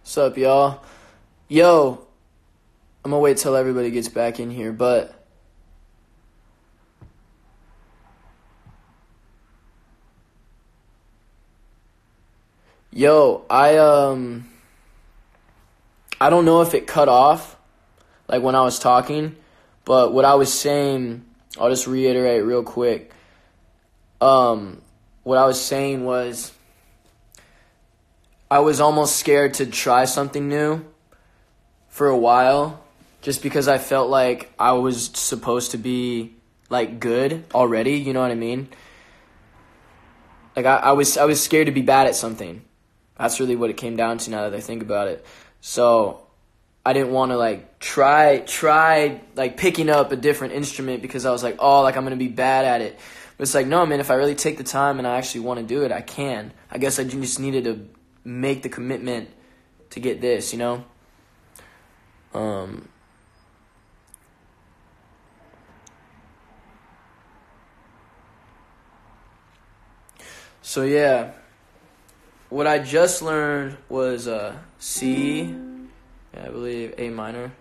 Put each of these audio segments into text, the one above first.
What's up, y'all? Yo, I'm gonna wait till everybody gets back in here, but yo, I don't know if it cut off like when I was talking, but what I was saying, I'll just reiterate real quick. What I was saying was I was almost scared to try something new for a while just because I felt like I was supposed to be like good already, you know what I mean? Like I was scared to be bad at something. That's really what it came down to now that I think about it. So I didn't want to like try like picking up a different instrument because I was like, oh, like I'm going to be bad at it. But it's like, no, man, if I really take the time and I actually want to do it, I can. I guess I just needed to make the commitment to get this, you know? So yeah, what I just learned was C, I believe A minor.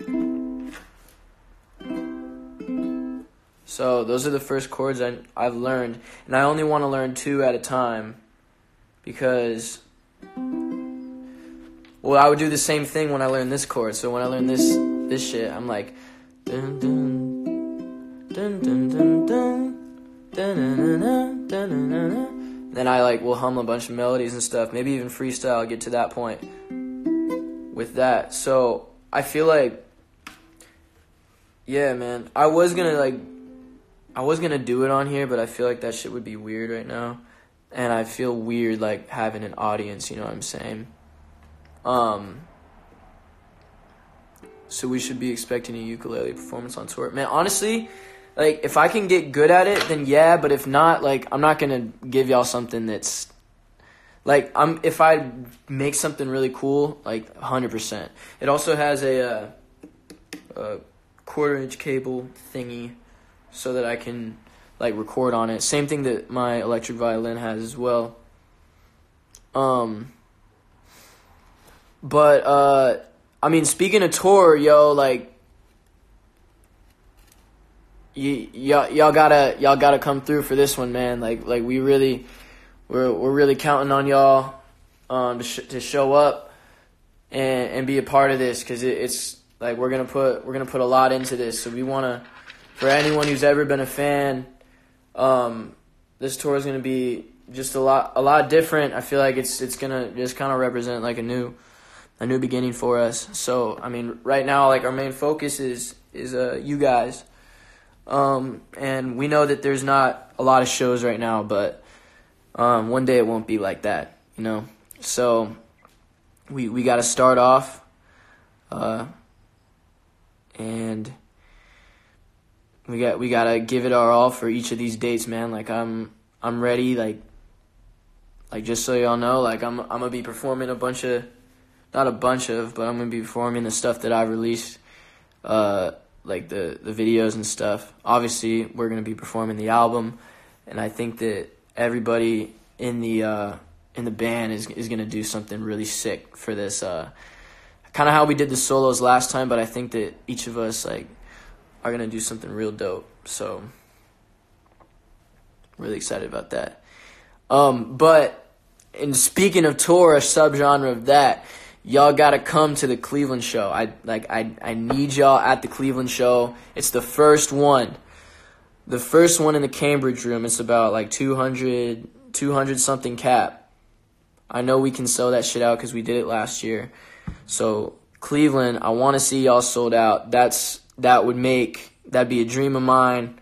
So those are the first chords I've learned, and I only want to learn 2 at a time because, well, I would do the same thing when I learn this chord. So when I learn this shit, I'm like, dun dun dun dun dun dun dun dun dun. Then I like will hum a bunch of melodies and stuff, maybe even freestyle, get to that point with that. So I feel like, yeah, man, I was gonna do it on here, but I feel like that shit would be weird right now. And I feel weird like having an audience, you know what I'm saying? So we should be expecting a ukulele performance on tour. Man, honestly, like if I can get good at it, then yeah, but if not, like I'm not gonna give y'all something that's like if I make something really cool, like 100%. It also has a 1/4-inch cable thingy so that I can like record on it. Same thing that my electric violin has as well. But I mean, speaking of tour, yo, like y'all gotta come through for this one, man. Like we're really counting on y'all to show up and be a part of this, because it's like we're gonna put a lot into this. So we wanna, for anyone who's ever been a fan, this tour is gonna be just a lot different. I feel like it's gonna just kind of represent like a new beginning for us. So I mean, right now, like our main focus is you guys, and we know that there's not a lot of shows right now, but one day it won't be like that, you know. So we got to start off, and we gotta give it our all for each of these dates, man. Like I'm ready. Like just so y'all know, like I'm gonna be performing not a bunch of, but I'm gonna be performing the stuff that I released, like the videos and stuff. Obviously, we're gonna be performing the album, and I think that everybody in the band is gonna do something really sick for this. Kind of how we did the solos last time, but I think that each of us like are gonna do something real dope. So really excited about that. But in speaking of tour, a subgenre of that, y'all gotta come to the Cleveland show. I need y'all at the Cleveland show. It's the first one in the Cambridge room. It's about like 200 something cap. I know we can sell that shit out because we did it last year. So Cleveland, I want to see y'all sold out. That'd be a dream of mine.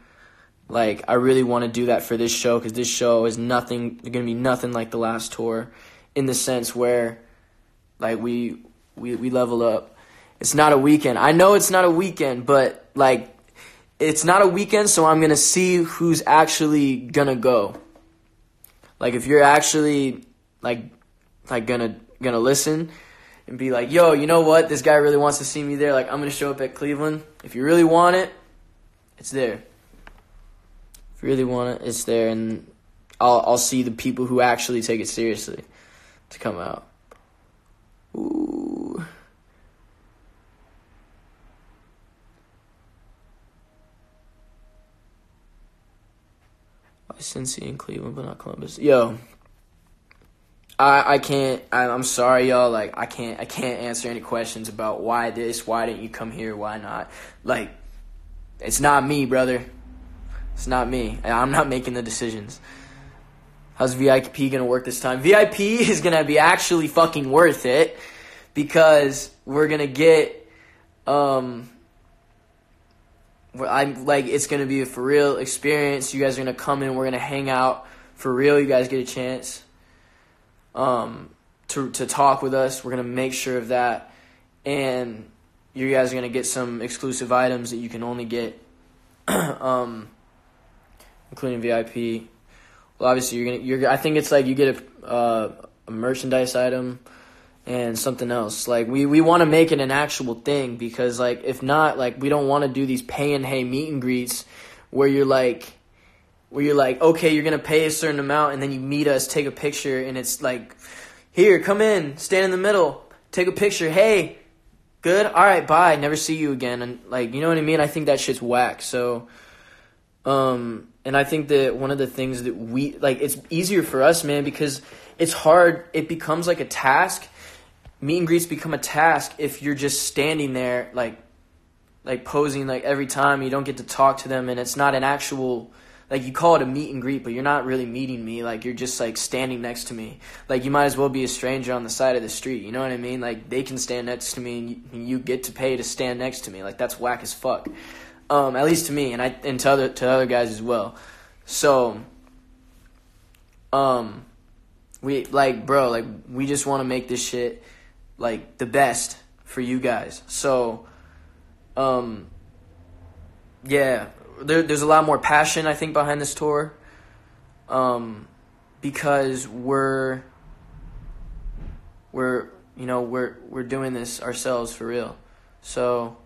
Like I really want to do that for this show, because this show is going to be nothing like the last tour, in the sense where like we level up. It's not a weekend. I know it's not a weekend, but like it's not a weekend, so I'm going to see who's actually going to go. Like if you're actually like going to listen and be like, "Yo, you know what? This guy really wants to see me there. Like I'm going to show up at Cleveland." If you really want it, it's there. If you really want it, it's there, and I'll see the people who actually take it seriously to come out. Ooh. Cincy and Cleveland, but not Columbus. Yo, I can't. I'm sorry, y'all. Like, I can't answer any questions about why this, why didn't you come here, why not. Like, it's not me, brother. It's not me. I'm not making the decisions. How's VIP gonna work this time? VIP is gonna be actually fucking worth it because we're gonna get it's gonna be a for real experience. You guys are gonna come in. We're gonna hang out for real. You guys get a chance to talk with us. We're gonna make sure of that, and you guys are gonna get some exclusive items that you can only get, including VIP. Well, obviously I think it's like you get a merchandise item and something else. Like we want to make it an actual thing because like if not, like we don't want to do these pay and hey meet and greets where you're like okay, you're gonna pay a certain amount and then you meet us, take a picture, and it's like, here, come in, stand in the middle, take a picture, hey, good, all right, bye, never see you again, and like, you know what I mean? I think that shit's whack. So and I think that one of the things that we like, it's easier for us, man, because it's hard. It becomes like a task. Meet and greets become a task if you're just standing there, like posing, like every time. You don't get to talk to them, and it's not an actual, like you call it a meet and greet, but you're not really meeting me. Like you're just like standing next to me. Like you might as well be a stranger on the side of the street. You know what I mean? Like they can stand next to me, and you get to pay to stand next to me. Like that's whack as fuck. At least to me, and to other guys as well. So, we we just want to make this shit like the best for you guys. So, yeah, there's a lot more passion I think behind this tour, because we're doing this ourselves for real. So.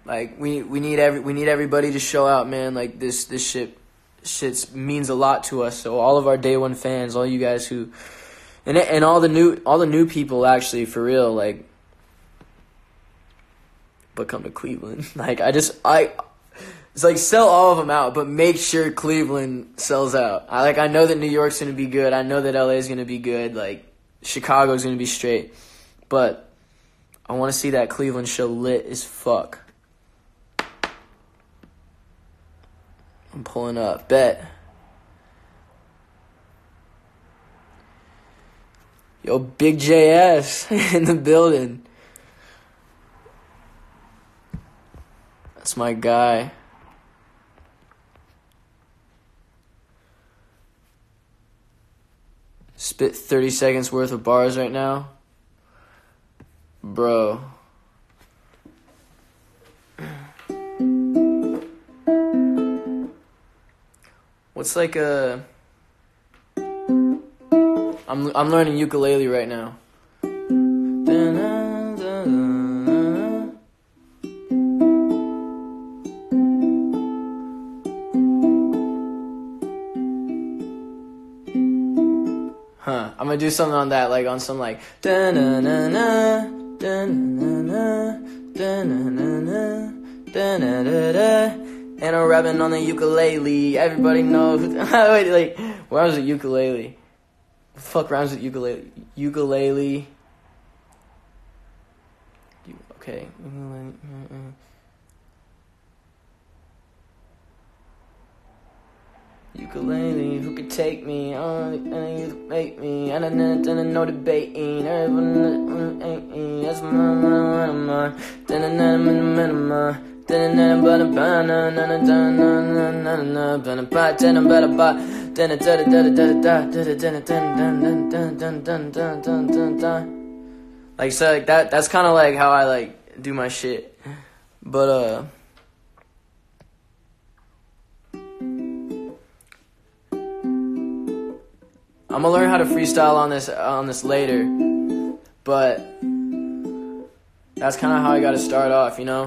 Like we need everybody to show out, man. Like this shit means a lot to us. So all of our day one fans, all you guys who, and all the new people actually for real, like, but come to Cleveland. Like it's like sell all of them out, but make sure Cleveland sells out. I know that New York's gonna be good. I know that LA is gonna be good. Like Chicago's gonna be straight, but I want to see that Cleveland show lit as fuck. I'm pulling up. Bet. Yo, Big JS in the building. That's my guy. Spit 30 seconds worth of bars right now. Bro. What's like a... I'm learning ukulele right now. I'm gonna do something on that, like on some like da-na-na-na, da-na-na-na, da-na-na-na, da-na-da-da. And I'm rapping on the ukulele. Everybody knows. Wait, like, what rhymes with ukulele? What the fuck rhymes with ukulele? Ukulele. Okay. Ukulele, who could take me on? And you make me. And I didn't know debating. Everyone ain't me. That's my. Like so, like that's kind of like how I like do my shit, but I'm gonna learn how to freestyle on this later, but that's kind of how I gotta start off, you know.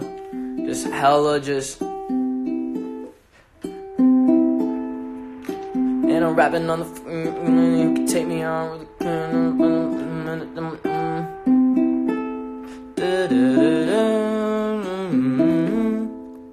Just hella just. And I'm rapping on the. You can take me on with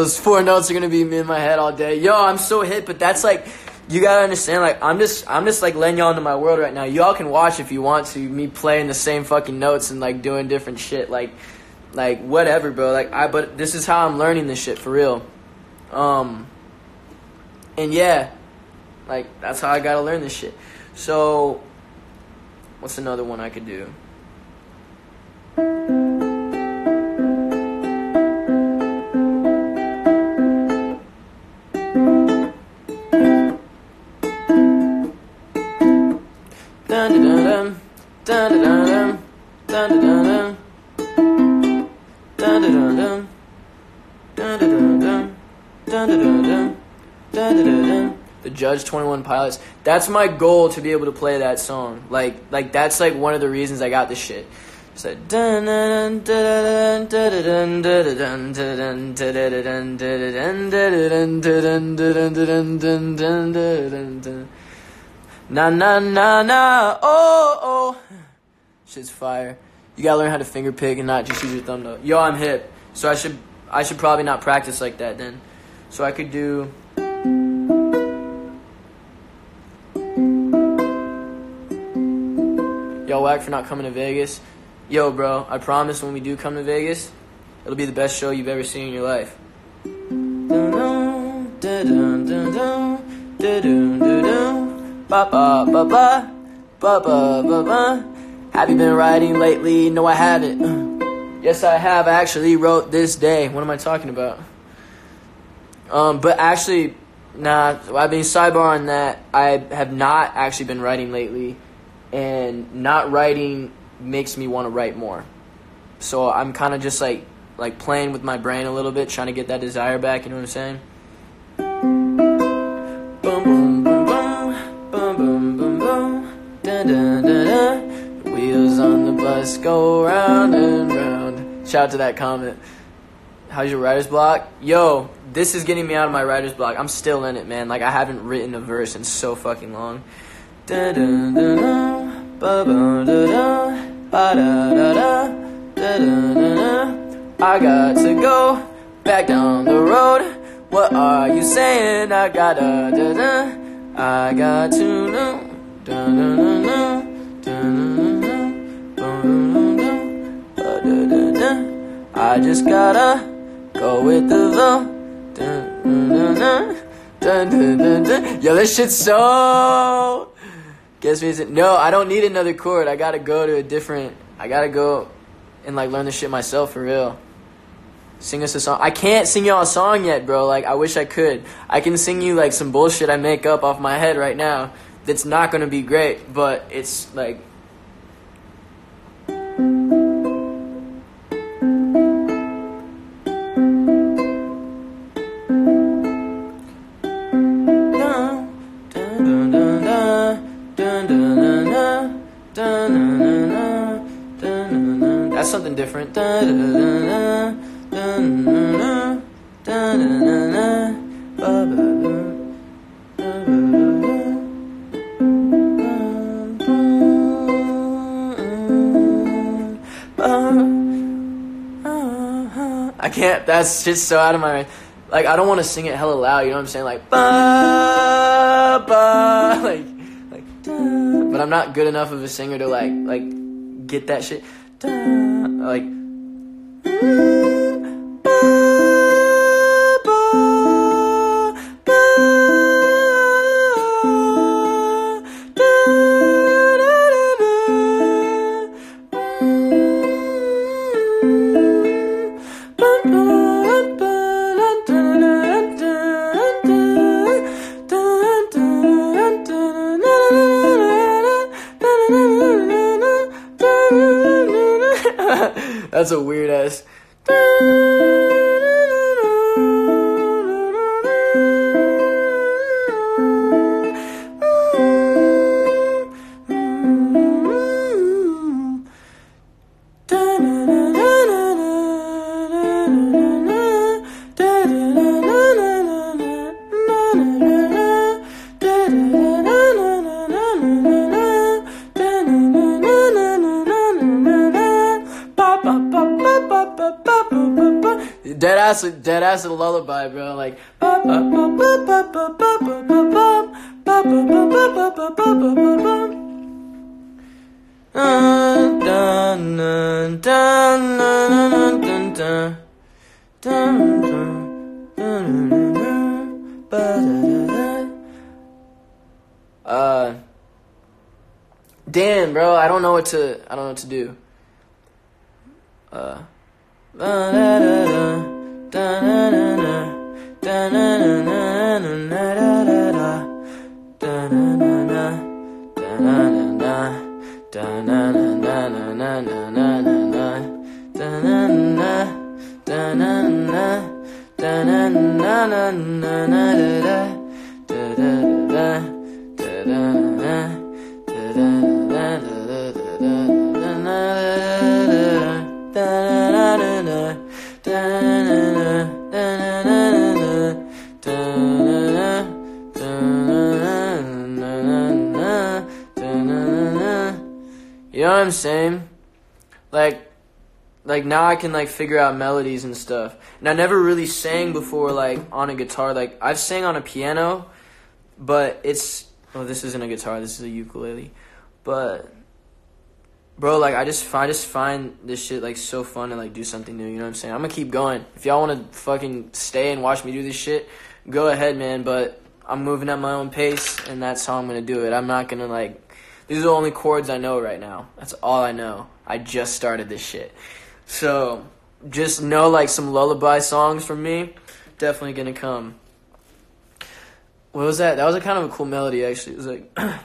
Those 4 notes are gonna be in my head all day. Yo, I'm so hit, but that's like, you gotta understand, like, I'm just like letting y'all into my world right now. Y'all can watch if you want to, me playing the same fucking notes and like doing different shit, like whatever, bro. Like, but this is how I'm learning this shit for real. And yeah, like, that's how I gotta learn this shit. So, what's another one I could do? The Judge 21 Pilots. That's my goal, to be able to play that song. Like that's like one of the reasons I got this shit. It's like na na na na, oh. Shit's fire. You gotta learn how to finger pick and not just use your thumb note. Yo, I'm hip. So I should probably not practice like that then. So I could do. Yo, whack for not coming to Vegas. Yo, bro, I promise when we do come to Vegas, it'll be the best show you've ever seen in your life. Have you been writing lately? No, I haven't. Yes, I have. I actually wrote this day. What am I talking about? But actually, nah, I mean, sidebar on that, I have not actually been writing lately, and not writing makes me want to write more. So I'm kind of just like playing with my brain a little bit, trying to get that desire back, you know what I'm saying? Boom, boom, boom, boom, boom, boom, boom, boom, da, da, da, da. The wheels on the bus go round and round. Shout out to that comment. How's your writer's block? Yo, this is getting me out of my writer's block. I'm still in it, man. Like, I haven't written a verse in so fucking long. Da, da, da, da, ba, ba, da, da, ba, da, da, da, da, da, da, da. I got to go back down the road. What are you saying? I gotta, da, da. I got to know. Da, da, da, da, da, da, da, da, da, da. I just gotta go with the flow. Dun, dun, dun, dun, dun, dun, dun. Yo, this shit's so. Guess me, no, I don't need another chord. I gotta go and like learn this shit myself for real. Sing us a song. I can't sing y'all a song yet, bro. Like, I wish I could. I can sing you like some bullshit I make up off my head right now. That's not gonna be great, but it's like. That's something different. I can't, that's just so out of my, like, I don't want to sing it hella loud, you know what I'm saying? Like, ba, ba, like, da, but I'm not good enough of a singer to like get that shit. Da, like, that's a weird ass. ass a lullaby, bro. Like. Damn, bro, I don't know what to do. You know what I'm saying? Like now I can like figure out melodies and stuff. And I never really sang before like on a guitar. Like I've sang on a piano, but this isn't a guitar, this is a ukulele. But bro, like I just find this shit like so fun to like do something new, you know what I'm saying? I'm gonna keep going. If y'all wanna fucking stay and watch me do this shit, go ahead, man, but I'm moving at my own pace and that's how I'm gonna do it. I'm not gonna like, these are the only chords I know right now. That's all I know. I just started this shit. So just know like some lullaby songs from me, definitely gonna come. What was that? That was a kind of a cool melody actually. It was like da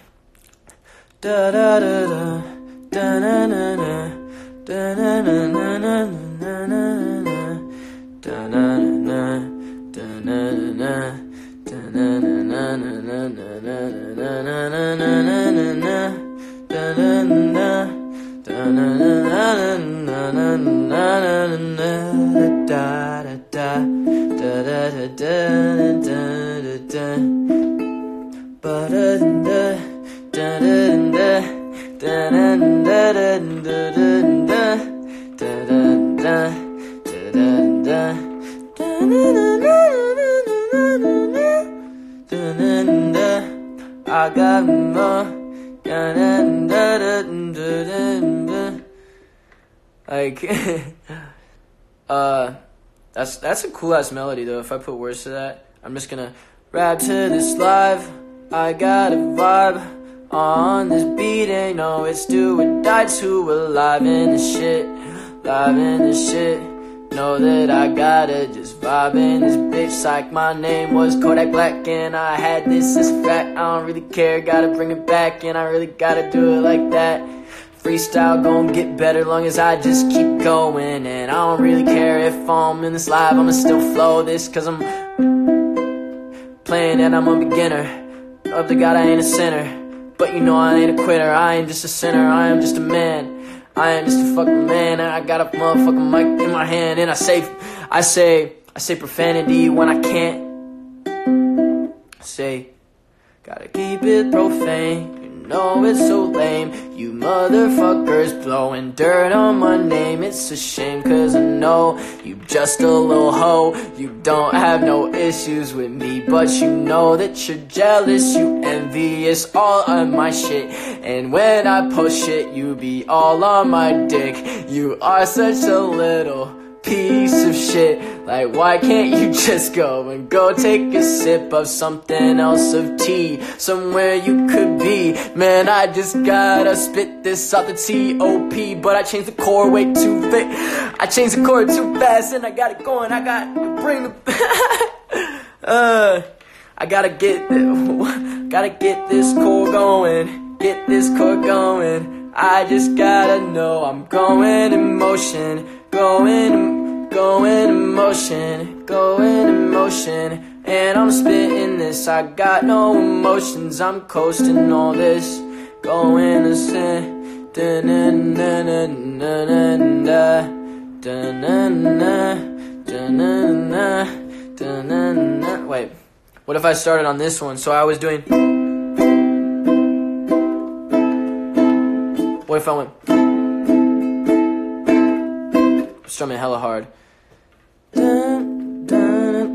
da da da da na na na da na na na na na na da na na da na na da na na na na na I got more. Like, that's a cool ass melody though. If I put words to that, I'm just gonna rap to this live. I got a vibe on this beat, ain't no it's do or die to alive in this shit, live in this shit. Know that I gotta just vibe in this bitch like my name was Kodak Black and I had this as a fact. I don't really care, gotta bring it back and I really gotta do it like that. Freestyle gon' get better long as I just keep going. And I don't really care if I'm in this live, I'ma still flow this cause I'm playing and I'm a beginner. Up to God I ain't a sinner, but you know I ain't a quitter. I ain't just a sinner, I am just a man. I am just a fucking man and I got a motherfucking mic in my hand. And I say profanity when I can't. Say, gotta keep it profane. You know it's so lame. You motherfuckers blowing dirt on my name. It's a shame cause I know you just a little hoe. You don't have no issues with me, but you know that you're jealous, you envious all of my shit. And when I post shit, you be all on my dick. You are such a little piece of shit. Like why can't you just go and go take a sip of something else of tea, somewhere you could be. Man, I just gotta spit this out the T.O.P. But I changed the chord way too thick. I changed the chord too fast and I got it going. I got to bring the I gotta get this chord going. Get this chord going. I just gotta know I'm going in motion. Going in motion, and I'm spitting this. I got no emotions, I'm coasting all this. Going to sin. Wait, what if I started on this one? So I was doing. What if I went? Strumming hella hard.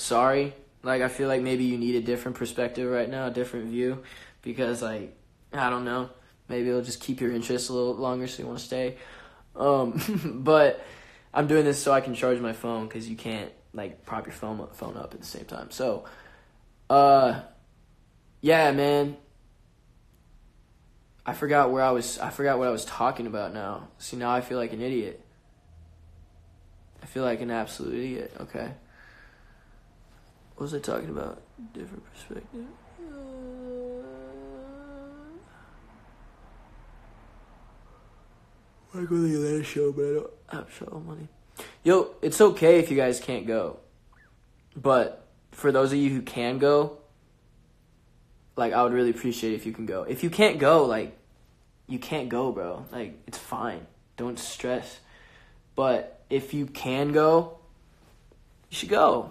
sorry. Like, I feel like maybe you need a different perspective right now, a different view, because, like, I don't know, maybe it'll just keep your interest a little longer so you want to stay. But I'm doing this so I can charge my phone, because you can't, like, prop your phone up at the same time. So, yeah, man. I forgot what I was talking about now. See, now I feel like an idiot. I feel like an absolute idiot. Okay. What was I talking about? Different perspective. I go to the Atlanta show, but I don't have show money. Yo, it's okay if you guys can't go. But for those of you who can go, like, I would really appreciate it if you can go. If you can't go, like, you can't go, bro. Like, it's fine. Don't stress. But if you can go, you should go.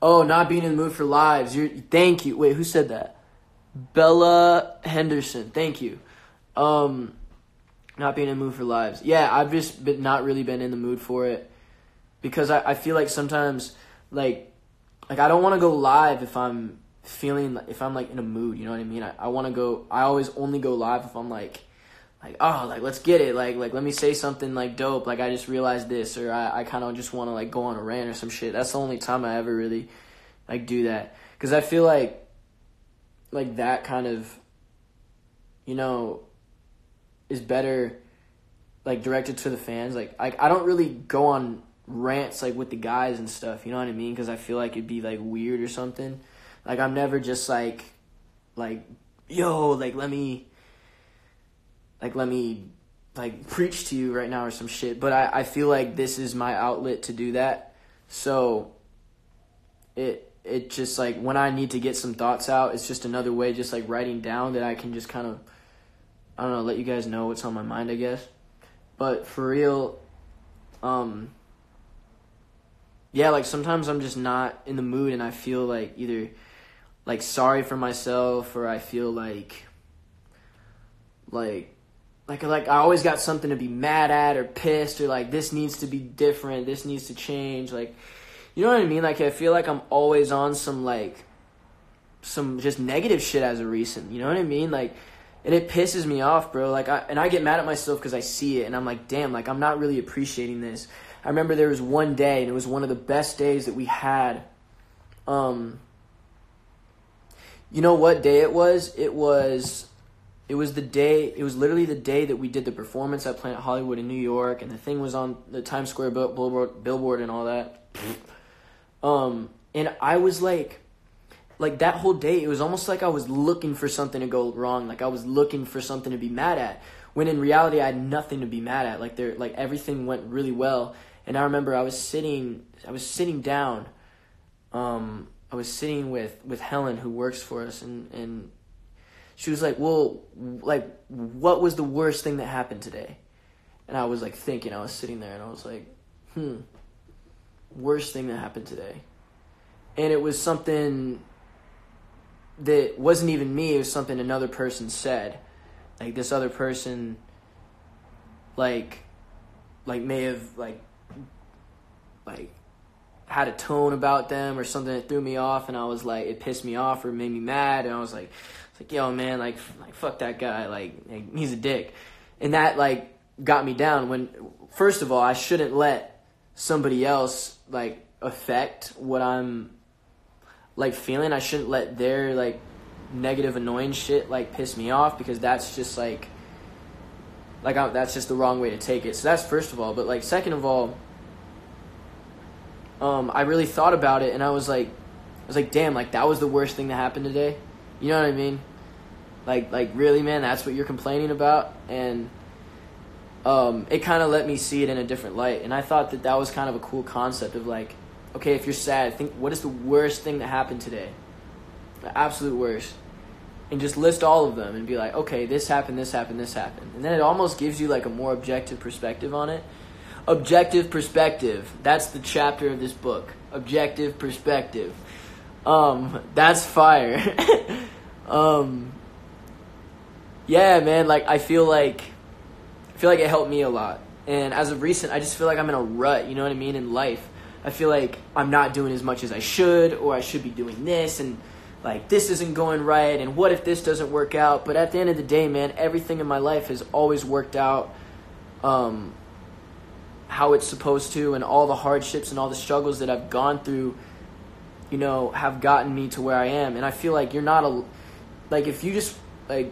Oh, not being in the mood for lives. Thank you. Wait, who said that? Bella Henderson. Thank you. Not being in the mood for lives. Yeah, I've just not really been in the mood for it. Because I feel like sometimes, like I don't want to go live if I'm like in a mood, you know what I mean? I always only go live if I'm like, oh, like, let's get it. Like, let me say something, like, dope. Like, I just realized this, or I kind of just want to, like, go on a rant or some shit. That's the only time I ever really, like, do that. Because I feel like that kind of, you know, is better, like, directed to the fans. Like, I don't really go on rants, like, with the guys and stuff, you know what I mean? Because I feel like it'd be, like, weird or something. Like, I'm never just, like, yo, like, let me preach to you right now or some shit. But I feel like this is my outlet to do that. So it just, like, when I need to get some thoughts out, it's just another way, just, like, writing down that I can just kind of, I don't know, let you guys know what's on my mind, I guess. But for real, yeah, like, sometimes I'm just not in the mood, and I feel like either, like, sorry for myself, or I feel like I always got something to be mad at or pissed, or, like, this needs to be different, this needs to change, like, you know what I mean? Like, I feel like I'm always on some just negative shit as a recent, you know what I mean? Like, and it pisses me off, bro. Like, I get mad at myself because I see it, and I'm like, damn, like, I'm not really appreciating this. I remember there was one day, and it was one of the best days that we had. You know what day it was? It was literally the day that we did the performance at Planet Hollywood in New York, and the thing was on the Times Square billboard and all that. And I was like that whole day, it was almost like I was looking for something to go wrong. Like, I was looking for something to be mad at, when in reality I had nothing to be mad at. Like, everything went really well. And I remember I was sitting down. I was sitting with Helen, who works for us, and she was like, well, like, what was the worst thing that happened today? And I was, like, thinking. I was sitting there, and I was like, worst thing that happened today. And it was something that wasn't even me. It was something another person said. Like, this other person, like may have, like had a tone about them or something that threw me off, and I was like, it pissed me off or made me mad, and I was like, yo, man, like fuck that guy, like he's a dick. And that, like, got me down, when, first of all, I shouldn't let somebody else, like, affect what I'm, like, feeling. I shouldn't let their, like, negative, annoying shit, like, piss me off, because that's just, that's just the wrong way to take it. So that's first of all. But, like, second of all, I really thought about it, and I was like, damn, like, that was the worst thing that happened today. You know what I mean? Like really, man, that's what you're complaining about? And it kind of let me see it in a different light. And I thought that was kind of a cool concept of, like, okay, if you're sad, think, what is the worst thing that happened today? The absolute worst. And just list all of them and be like, okay, this happened, this happened, this happened. And then it almost gives you, like, a more objective perspective on it. Objective perspective. That's the chapter of this book. Objective perspective. That's fire. Yeah, man, like, I feel like it helped me a lot. And as of recent, I just feel like I'm in a rut, you know what I mean, in life. I feel like I'm not doing as much as I should, or I should be doing this, and like this isn't going right, and what if this doesn't work out? But at the end of the day, man, everything in my life has always worked out how it's supposed to, and all the hardships and all the struggles that I've gone through, you know, have gotten me to where I am. And I feel like you're not a, like if you just, like,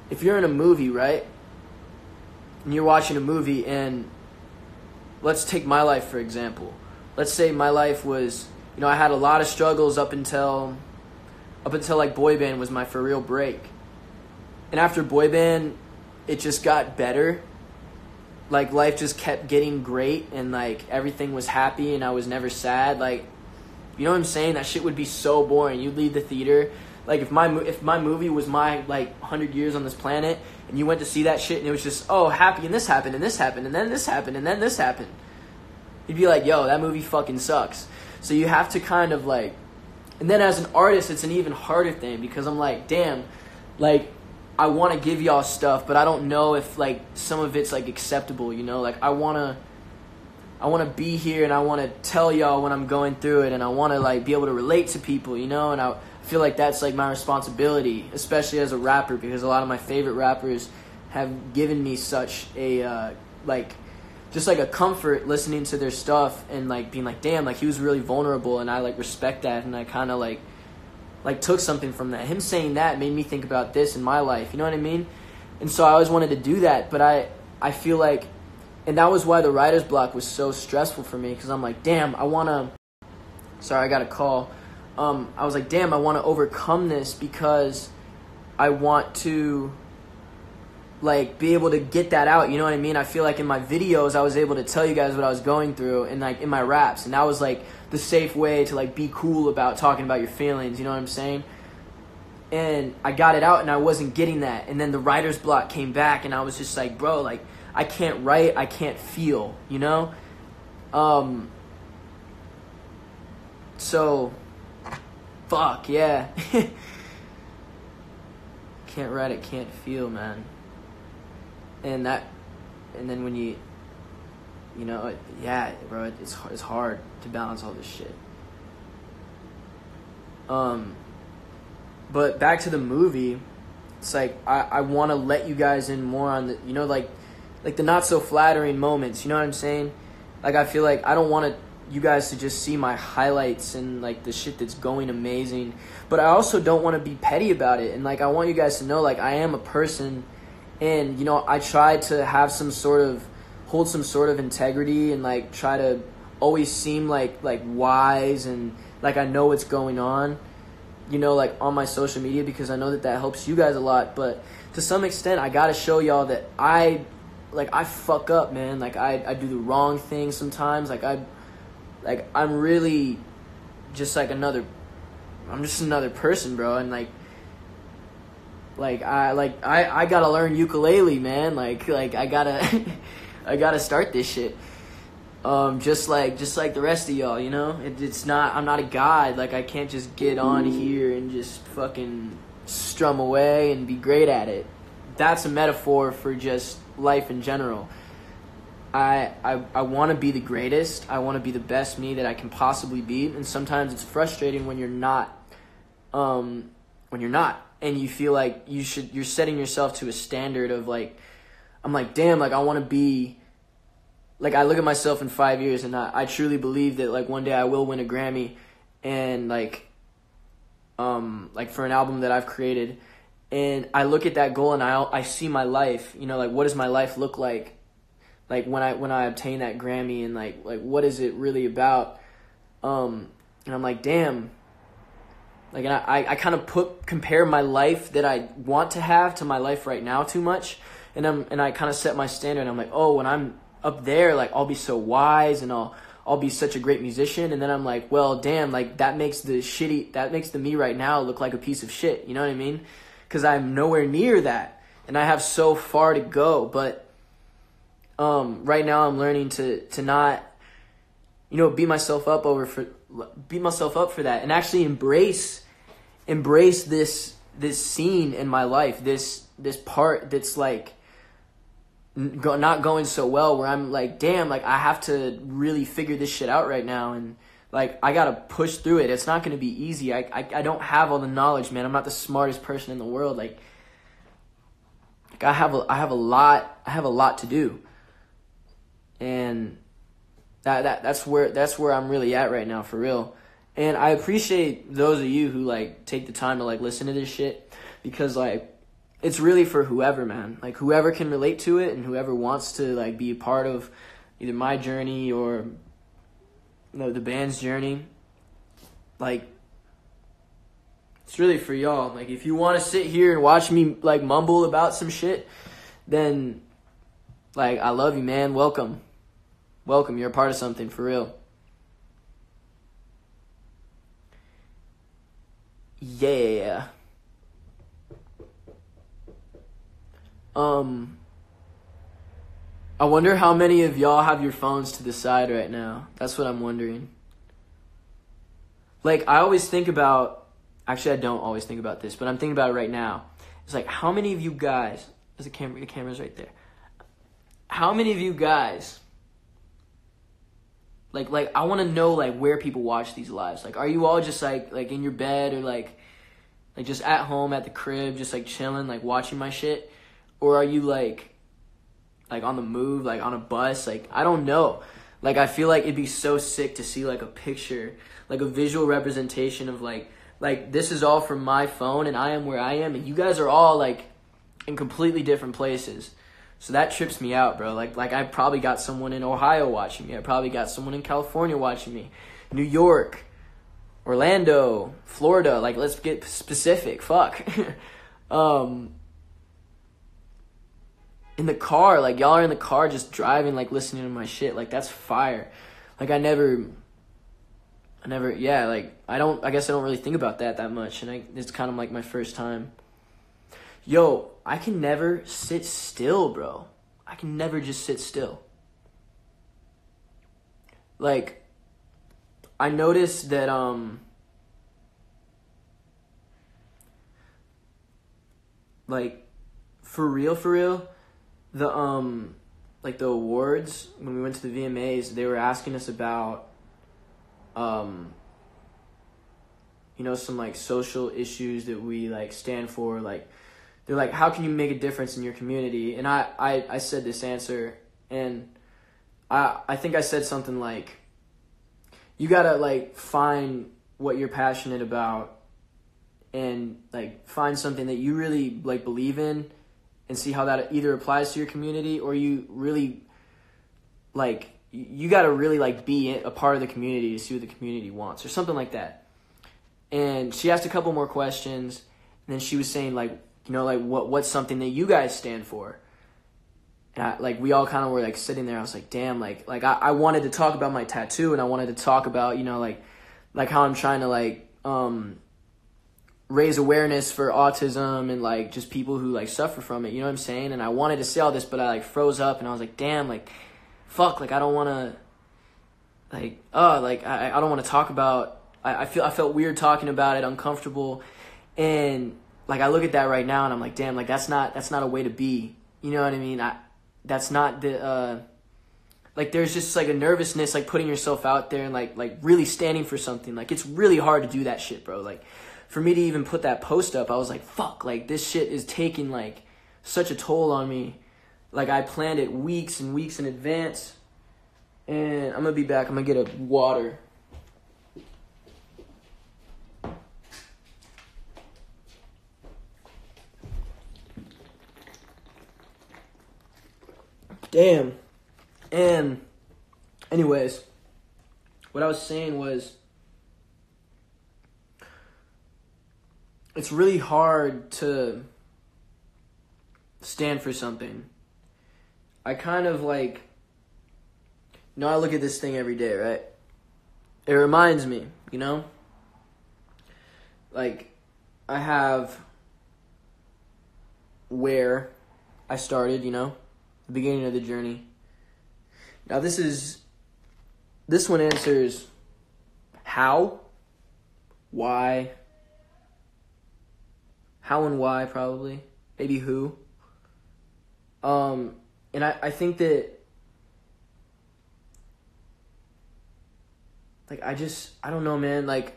if you're in a movie, right, and you're watching a movie, and let's take my life for example. Let's say my life was, you know, I had a lot of struggles up until like boy band was my for real break. And after boy band, it just got better. Like life just kept getting great, and like everything was happy, and I was never sad. Like, you know what I'm saying? That shit would be so boring. You'd leave the theater. Like if my movie was my like 100 years on this planet, and you went to see that shit, and it was just, oh, happy, and this happened, and this happened, and then this happened, and then this happened. You'd be like, yo, that movie fucking sucks. So you have to kind of like, and then as an artist, it's an even harder thing, because I'm like, damn, like I want to give y'all stuff, but I don't know if like some of it's like acceptable, you know? Like I want to be here, and I want to tell y'all when I'm going through it, and I want to like be able to relate to people, you know? And I feel like that's like my responsibility, especially as a rapper, because a lot of my favorite rappers have given me such a like just like a comfort listening to their stuff, and like being like, damn, like he was really vulnerable, and I like respect that, and I kind of like took something from that. Him saying that made me think about this in my life, you know what I mean? And so I always wanted to do that, but I feel like, and that was why the writer's block was so stressful for me, because I'm like, damn, I want to, sorry, I got a call. I was like, damn, I want to overcome this, because I want to like be able to get that out, you know what I mean? I feel like in my videos I was able to tell you guys what I was going through, and like in my raps, and that was like the safe way to like be cool about talking about your feelings, you know what I'm saying? And I got it out, and I wasn't getting that, and then the writer's block came back, and I was just like, bro, like I can't write, I can't feel, you know? So fuck yeah. Can't write, I can't feel, man. And then when you know, yeah, bro, it's hard to balance all this shit. But back to the movie, it's like I want to let you guys in more on the, you know, like the not so flattering moments, you know what I'm saying? Like I feel like I don't want you guys to just see my highlights and like the shit that's going amazing, but I also don't want to be petty about it, and like I want you guys to know like I am a person. And, you know, I try to have hold some sort of integrity, and, like, try to always seem, like wise, and, like, I know what's going on, you know, like, on my social media, because I know that helps you guys a lot. But to some extent, I gotta show y'all that I fuck up, man. Like, I do the wrong thing sometimes. I'm really just, I'm just another person, bro. And, I gotta learn ukulele, man. Like I gotta I gotta start this shit. Just like the rest of y'all, you know? It's not, I'm not a god. Like I can't just get on here and just fucking strum away and be great at it. That's a metaphor for just life in general. I want to be the greatest. I want to be the best me that I can possibly be, and sometimes it's frustrating when you're not. And you feel like you're setting yourself to a standard of like, I'm like, damn, like I want to be, like I look at myself in 5 years, and I truly believe that like one day I will win a Grammy, and like for an album that I've created, and I look at that goal, and I see my life, you know, like what does my life look like when I obtain that Grammy, and like what is it really about, and I'm like, damn. Like, and I kind of compare my life that I want to have to my life right now too much, and I kind of set my standard. And I'm like, oh, when I'm up there, like I'll be so wise, and I'll be such a great musician. And then I'm like, well, damn, like that makes the me right now look like a piece of shit. You know what I mean? Because I'm nowhere near that, and I have so far to go. But right now I'm learning to not, you know, beat myself up for that, and actually embrace this scene in my life, this part that's like not going so well, where I'm like, damn, like I have to really figure this shit out right now, and like I gotta push through it. It's not gonna be easy. I don't have all the knowledge, man. I'm not the smartest person in the world. Like I have a lot to do, and that's where I'm really at right now, for real. And I appreciate those of you who like take the time to like listen to this shit, because like it's really for whoever, man. Like whoever can relate to it and whoever wants to like be a part of either my journey or the band's journey. Like it's really for y'all. Like if you want to sit here and watch me like mumble about some shit, then like I love you, man. Welcome. You're a part of something, for real. Yeah. I wonder how many of y'all have your phones to the side right now. That's what I'm wondering. Like, I always think about, actually I don't always think about this, but I'm thinking about it right now. It's like, how many of you guys, the camera's right there. How many of you guys, like I want to know like where people watch these lives. Like, are you all just like in your bed, or like just at home at the crib, just like chilling, like watching my shit? Or are you like on the move, like on a bus? Like, I don't know. Like, I feel like it'd be so sick to see like a picture, like a visual representation of like this is all from my phone and I am where I am, and you guys are all like in completely different places. So that trips me out, bro. Like I probably got someone in Ohio watching me. I probably got someone in California watching me. New York, Orlando, Florida. Like, let's get specific. Fuck. In the car, like y'all are in the car just driving, like listening to my shit. Like, that's fire. Like I never, yeah, like I guess I don't really think about that much. And it's kind of like my first time. Yo, I can never sit still, bro. I can never just sit still. Like, I noticed that, like, for real, the, like, the awards, when we went to the VMAs, they were asking us about, some, like, social issues that we, like, stand for. Like, they're like, how can you make a difference in your community? And I said this answer, and I think I said something like, you gotta, like, find what you're passionate about, and, like, find something that you really, like, believe in, and see how that either applies to your community, or you really, like, you gotta really, like, be a part of the community to see what the community wants, or something like that. And she asked a couple more questions, and then she was saying, like, what's something that you guys stand for? And we all kind of were like sitting there. I was like, damn, like I wanted to talk about my tattoo, and I wanted to talk about, like how I'm trying to raise awareness for autism and like just people who like suffer from it. You know what I'm saying? And I wanted to say all this, but I like froze up, and I was like, damn, like, fuck, like I don't want to, I don't want to talk about. I felt weird talking about it, uncomfortable, and like I look at that right now, and I'm like, damn, like that's not a way to be. You know what I mean? That's not the, like there's just like a nervousness, like putting yourself out there and like really standing for something. Like it's really hard to do that shit, bro. Like for me to even put that post up, I was like, fuck, like this shit is taking like such a toll on me. Like I planned it weeks and weeks in advance, and I'm gonna be back. I'm gonna get a water. Damn. And anyways, what I was saying was, it's really hard to stand for something. I kind of like, I look at this thing every day, right? It reminds me, like I have where I started, the beginning of the journey. Now this one answers how, why, how and why, probably, maybe who. And I think that, like, I don't know, man. Like,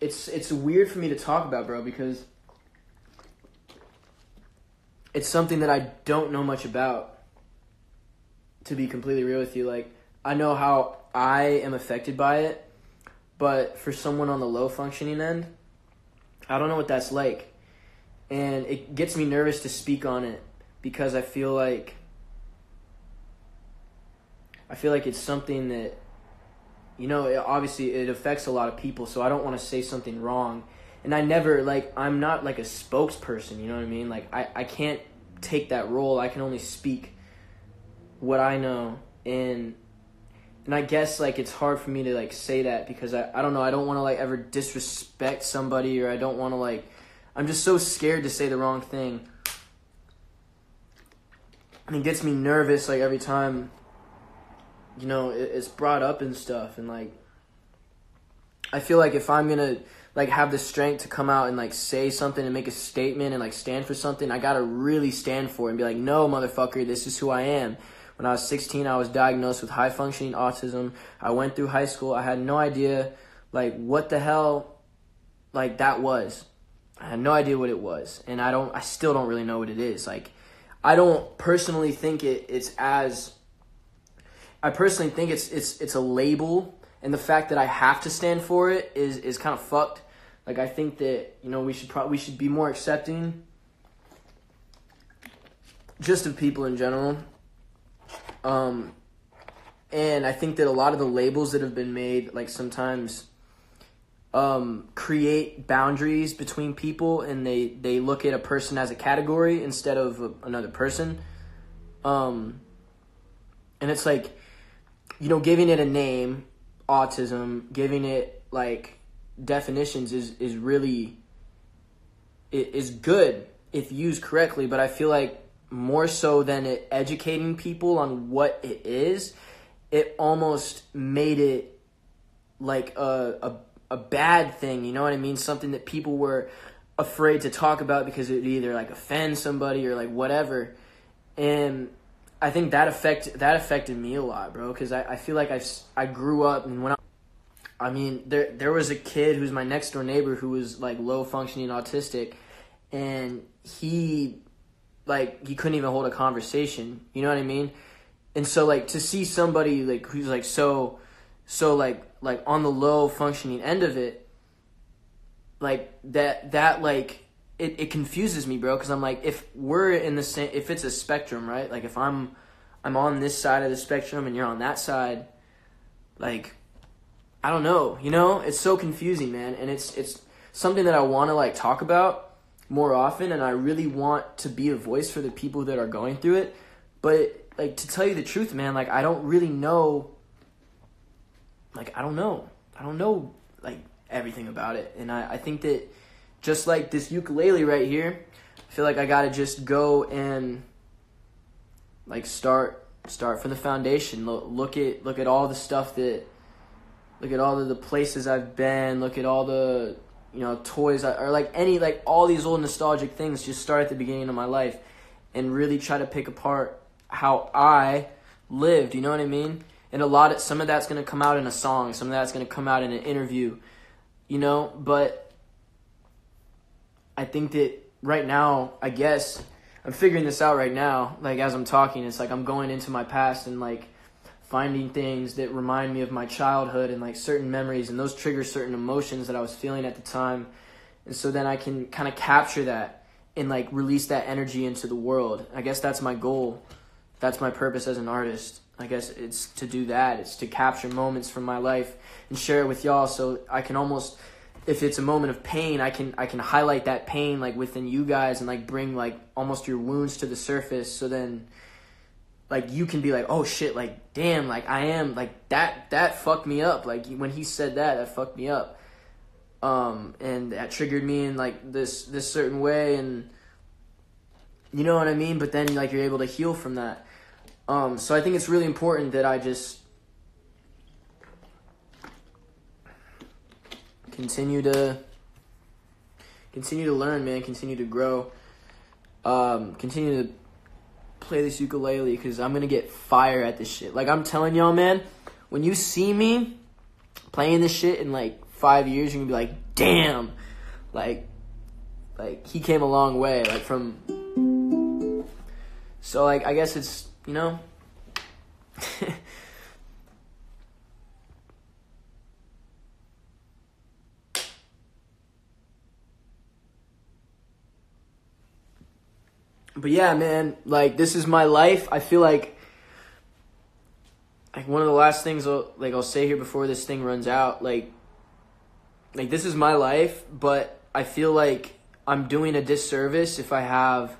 it's weird for me to talk about, bro, because it's something that I don't know much about, to be completely real with you. Like, I know how I am affected by it, but for someone on the low functioning end, I don't know what that's like. And it gets me nervous to speak on it because I feel like it's something that, you know, obviously it affects a lot of people, so I don't want to say something wrong. And I never, like, I'm not like a spokesperson, you know what I mean? Like, I can't take that role. I can only speak what I know. And I guess, like, it's hard for me to, like, say that because I don't know, I don't want to, like, ever disrespect somebody, or I don't want to, like, I'm just so scared to say the wrong thing. And it gets me nervous, like, every time, you know, it's brought up and stuff. And, like, I feel like if I'm gonna, like, have the strength to come out and, like, say something and make a statement and, like, stand for something, I gotta really stand for it and be like, no, motherfucker, this is who I am. When I was 16, I was diagnosed with high-functioning autism. I went through high school. I had no idea, like, what the hell, like, that was. I had no idea what it was. And I still don't really know what it is. Like, I don't personally think I personally think it's a label, and the fact that I have to stand for it is kind of fucked. Like, I think that, you know, we should be more accepting just of people in general. And I think that a lot of the labels that have been made, like, sometimes create boundaries between people, and they look at a person as a category instead of another person. And it's like, you know, giving it a name, autism, giving it, like, definitions is really, it is good if used correctly, but I feel like more so than it educating people on what it is, it almost made it like a bad thing, you know what I mean? Something that people were afraid to talk about because it would either, like, offend somebody or, like, whatever. And I think that affected me a lot, bro, because I feel like I grew up, and when I mean, there was a kid who's my next door neighbor who was, like, low functioning autistic, and he couldn't even hold a conversation, you know what I mean? And so, like, to see somebody, like, who's, like, so like on the low functioning end of it, like, that like, it confuses me, bro, because I'm like, if we're in the same, if it's a spectrum, right? Like, if I'm on this side of the spectrum and you're on that side, like, I don't know, you know? It's so confusing, man, and it's something that I want to, like, talk about more often, and I really want to be a voice for the people that are going through it. But, like, to tell you the truth, man, like, I don't really know, like, I don't know, like, everything about it. And I think that just like this ukulele right here, I feel like I gotta just go and, like, start from the foundation. Look at all the stuff that, look at all of the places I've been, look at all the, you know, toys, or like all these old nostalgic things. Just start at the beginning of my life and really try to pick apart how I lived, you know what I mean? And some of that's going to come out in a song, some of that's going to come out in an interview, you know? But I think that right now, I guess, I'm figuring this out right now, like, as I'm talking. It's like I'm going into my past and, like, finding things that remind me of my childhood and, like, certain memories, and those trigger certain emotions that I was feeling at the time. And so then I can kind of capture that and, like, release that energy into the world. I guess that's my goal. That's my purpose as an artist. I guess it's to do that. It's to capture moments from my life and share it with y'all, so I can almost, if it's a moment of pain, I can highlight that pain, like, within you guys, and, like, bring, like, almost your wounds to the surface, so then, like, you can be like, oh shit, like, damn, like, I am, like, that fucked me up. Like, when he said that fucked me up. And that triggered me in, like, this certain way, and you know what I mean? But then, like, you're able to heal from that. So I think it's really important that I just continue to learn, man, continue to grow, continue to play this ukulele because I'm gonna get fire at this shit. Like, I'm telling y'all, man, when you see me playing this shit in like 5 years, you're gonna be like, damn, like he came a long way, like from. So like, I guess it's, you know. But yeah, man, like, this is my life. I feel like one of the last things I'll say here before this thing runs out, like this is my life, but I feel like I'm doing a disservice if I have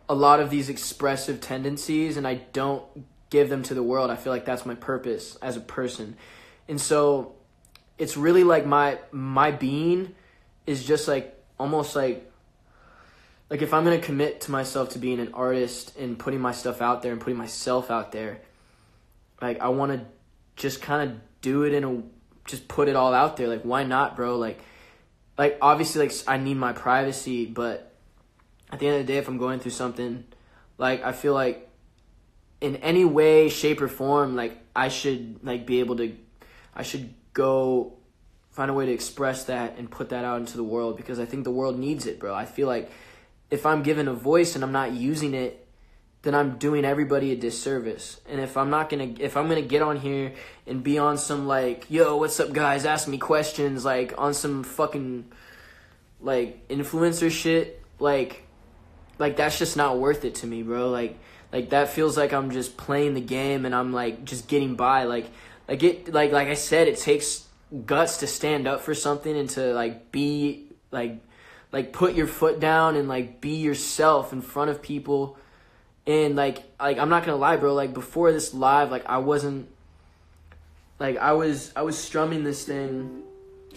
a lot of these expressive tendencies and I don't give them to the world. I feel like that's my purpose as a person. And so it's really like my being is just like almost like if I'm going to commit to myself to being an artist and putting my stuff out there and putting myself out there, like, I want to just kind of do it just put it all out there. Like, why not, bro? Like obviously, like, I need my privacy, but at the end of the day, if I'm going through something, like, I feel like in any way, shape, or form, like, I should, like, I should go find a way to express that and put that out into the world, because I think the world needs it, bro. I feel like if I'm given a voice and I'm not using it, then I'm doing everybody a disservice. And if I'm gonna get on here and be on some like, yo, what's up, guys, ask me questions, like on some fucking like influencer shit, like that's just not worth it to me, bro. Like that feels like I'm just playing the game and I'm like just getting by. Like I said, it takes guts to stand up for something and to like be like put your foot down and like be yourself in front of people. And like I'm not gonna lie, bro, like before this live, like I wasn't like I was strumming this thing,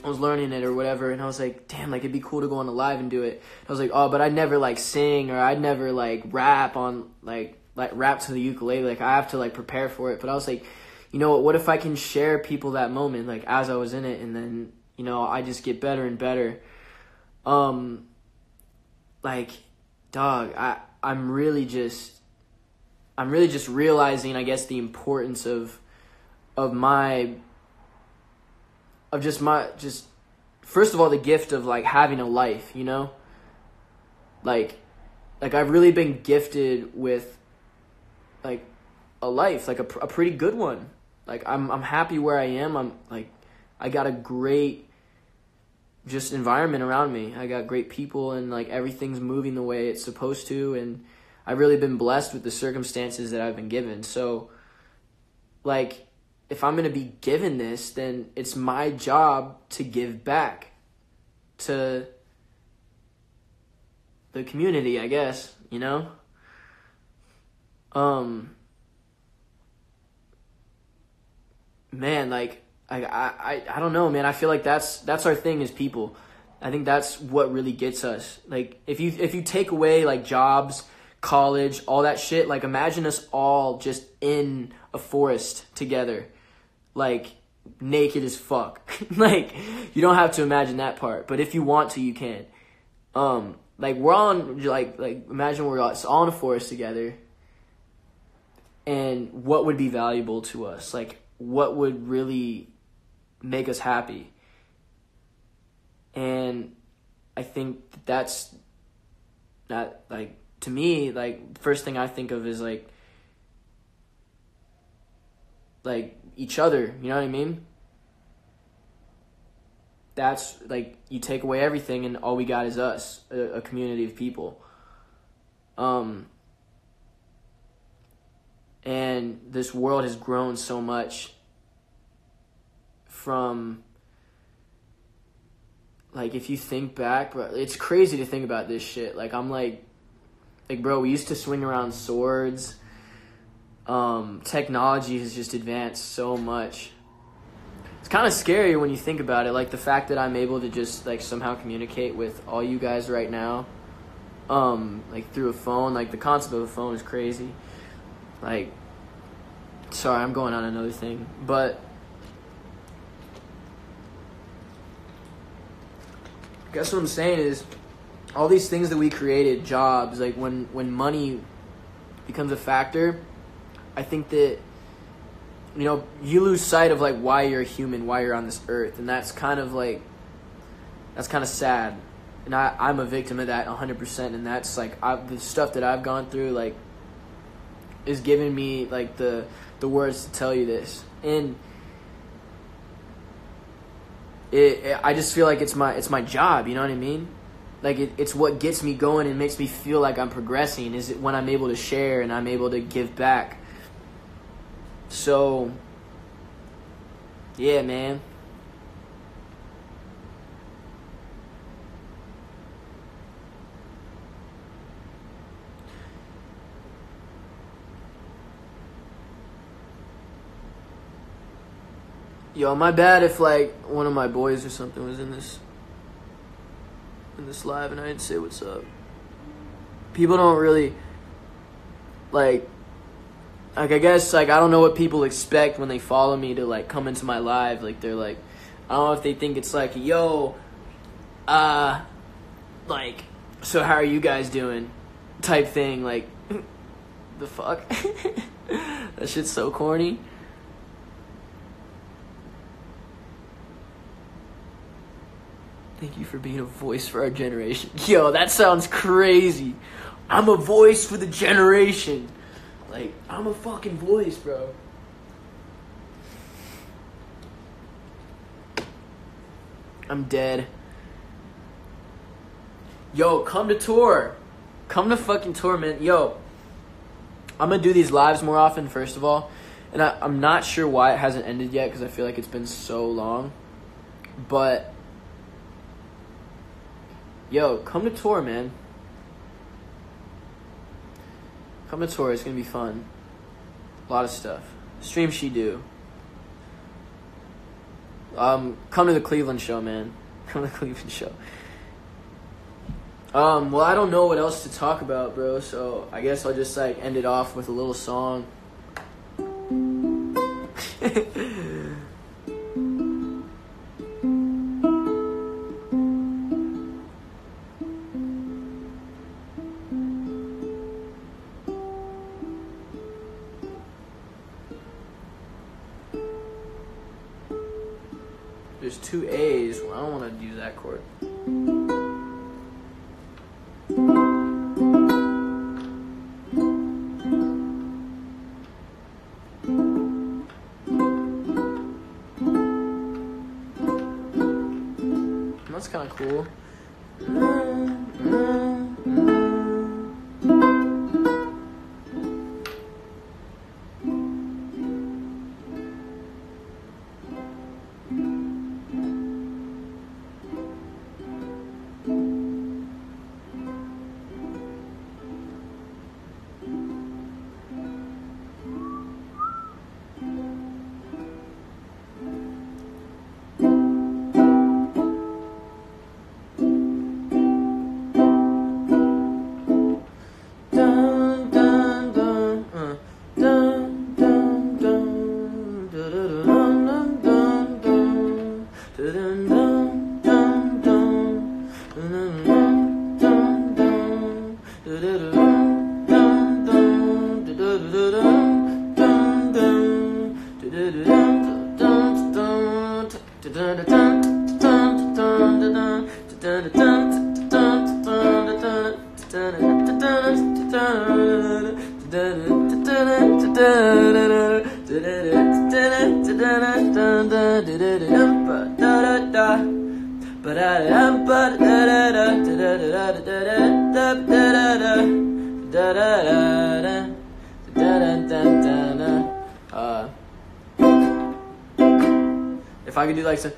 I was learning it or whatever, and I was like, damn, like it'd be cool to go on a live and do it. I was like, oh, but I'd never like sing, or I'd never like rap on like rap to the ukulele, like I have to like prepare for it. But I was like, you know what if I can share people that moment, like as I was in it, and then, you know, I just get better and better. Like, dog, I'm really just realizing, I guess, the importance of just first of all, the gift of like having a life, you know, like I've really been gifted with like a life, like a pretty good one. Like I'm happy where I am. I'm like, I got a great just environment around me. I got great people, and like everything's moving the way it's supposed to, and I've really been blessed with the circumstances that I've been given. So like, if I'm going to be given this, then it's my job to give back to the community, I guess, you know? Man, like, I don't know, man. I feel like that's our thing as people. I think that's what really gets us. Like, if you take away like jobs, college, all that shit, like imagine us all just in a forest together, like naked as fuck. Like, you don't have to imagine that part, but if you want to, you can. Like we're on like imagine we're all in a forest together, and what would be valuable to us? Like, what would really make us happy? And I think that's not like, to me, like, first thing I think of is like each other, you know what I mean? That's like, you take away everything and all we got is us, a community of people. And this world has grown so much from, like, if you think back, bro, it's crazy to think about this shit. Like, I'm like, bro, we used to swing around swords. Technology has just advanced so much. It's kind of scary when you think about it. Like, the fact that I'm able to just, like, somehow communicate with all you guys right now, like, through a phone. Like, the concept of a phone is crazy. Like, sorry, I'm going on another thing. But I guess what I'm saying is, all these things that we created, jobs, like when money becomes a factor, I think that, you know, you lose sight of like why you're a human, why you're on this earth, and that's kind of sad. And I'm a victim of that 100%, and that's like the stuff that I've gone through like is giving me like the words to tell you this. And I just feel like it's my job, you know what I mean? Like it's what gets me going and makes me feel like I'm progressing, is it when I'm able to share and I'm able to give back. So yeah, man. Yo, my bad if like one of my boys or something was in this live and I didn't say what's up. People don't really like I guess like I don't know what people expect when they follow me to like come into my live. Like they're like, I don't know if they think it's like, yo, like, so how are you guys doing type thing. Like the fuck. That shit's so corny. Thank you for being a voice for our generation. Yo, that sounds crazy. I'm a voice for the generation. Like, I'm a fucking voice, bro. I'm dead. Yo, come to tour. Come to fucking tour, man. Yo, I'm gonna do these lives more often, first of all. And I'm not sure why it hasn't ended yet, because I feel like it's been so long. But yo, come to tour, man. Come to tour. It's going to be fun. A lot of stuff. Stream She Do. Come to the Cleveland show, man. Come to the Cleveland show. Well, I don't know what else to talk about, bro. So I guess I'll just like end it off with a little song. There's two A's. Well, I don't want to use that chord. That's kind of cool. If I could do like some